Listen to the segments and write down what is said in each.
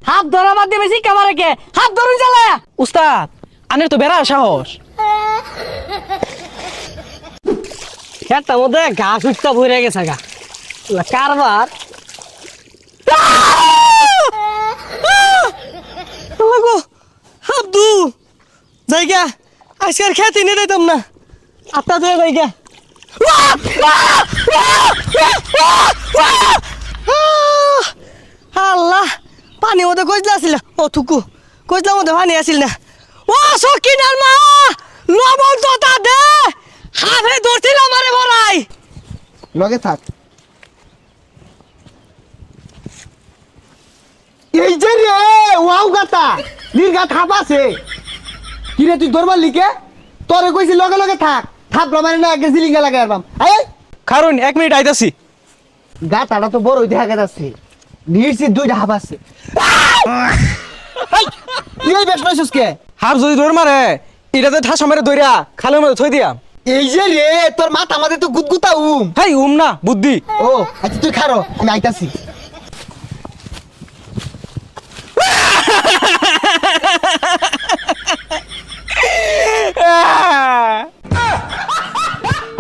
হাত ধরা বাদ দিয়ে বেশি কামারে কে হাত ধরুন চালায়া উস্তাদ আনের তো বেড়া সাহস। খেতার মধ্যে ঘাস উঠতে ভরে গেছে গা কারবার হাবদু জায়গা আজকের খেতে নিয়ে দিতাম না আত্মা ধরে জায়গা আল্লাহ পানি মধ্যে কইলা আসিল ও থুকু কইলার মধ্যে পানি আসিল না ও সকিনার মা লবণ তো তা দে হাফে ধরছিল আমারে বড়াই লগে থাক। এই যে রে ওয়াও গাতা নির্গা থাপ আছে কি রে তুই দরবার লিখে তোরে কইছি লগে লগে থাক থাপ মানে না আগে জিলিঙ্গা লাগাই আরবাম এই কারণ 1 মিনিট আইতাছি। গাতাটা তো বড় দেখা যাচ্ছে নির্সি দুইটা হাফ আছে এই তুই এই বেশ নইছিস কে হাফ যদি দৌড় মারে এটাতে ঠাসা মেরে দইরা খালের মধ্যে থই দিয়া। এই যে রে তোর মাথা আমাদের তো গুদগুতা হেই না বুদ্ধি। ও আচ্ছা তুই খারো আমি আইতাছি।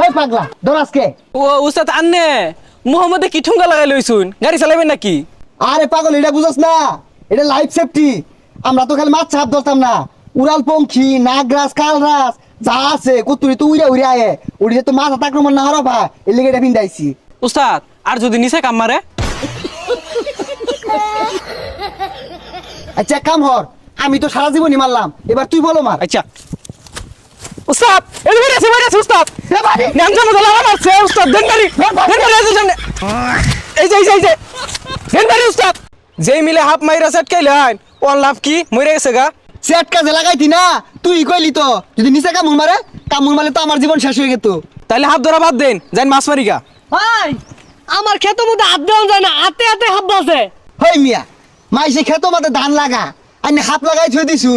এই পাগলা দরাজকে ও উস্তাদ আন্নে মোহাম্মদে কি ঠুঙ্গা লাগাই লইছুন গাড়ি চালাবেন নাকি? আরে পাগল এটা বুঝছ না এটা লাইফ সেফটি আমরা তো খালি মাছ ছাপ ধরতাম না উড়াল পঙ্খী নাগরাজ কালরাজ যা আছে কুতুরি তো উড়ে উড়ে আয়ে উড়ে তো মাছ আক্রমণ না হরবা এর লেগে এটা পিন্দাইছি। উস্তাদ আর যদি নিচে কাম মারে? আচ্ছা কাম হর আমি তো সারা জীবনই মারলাম এবার তুই বলো মার। আচ্ছা উস্তাদ এই বেরিয়েছে উস্তাদ নাম জানো তো লাগা মারছে উস্তাদ দেনবাড়ি আছে সামনে এই যে দেনবাড়ি উস্তাদ যেই মিলে হাফ মাইরা সেট কাইলান ওর লাভ কি মরে গেছে গা। সেট কাজে লাগাইতি না তুই কইলি তো যদি নিচে কামড় মারলে তো আমার জীবন শেষ হয়ে যেত। তাহলে হাফ ধরা বাদ দেন যাই মাছ মারি গা। ভাই আমার ক্ষেতের মধ্যে হাত দেওয়া যায় না হাতে হাতে হাত আছে হই মিয়া মাইসে খেতো মাতে ধান লাগা আইনে হাত লাগাই থই দিছু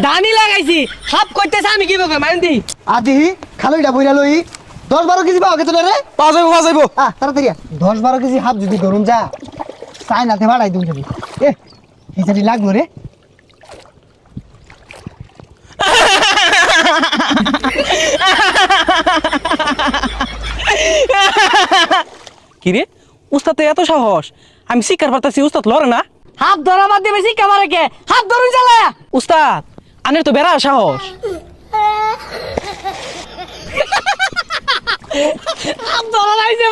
ধানি লাগাইছি হাত কইতেছে আমি কি বলবো মাইন্দি আদি খালইটা বইরা লই 10-12 কেজি পাও কেতো রে পাওয়া যাইবো তাড়াতাড়ি 10-12 কেজি হাফ যদি ধরুন যা চাইনাতে ভাড়াই দিন যদি এ হিসারি লাগলো রে কিরে উস্তাদ এত সাহস আমি শিকার পারতাছি উস্তাদ লড়ে না। হাত ধরা বাদ দিয়ে বেশি কামারে কে হাত ধরুন চালায়া উস্তাদ আনের তো বেড়া সাহস। হাত ধরা লাইছে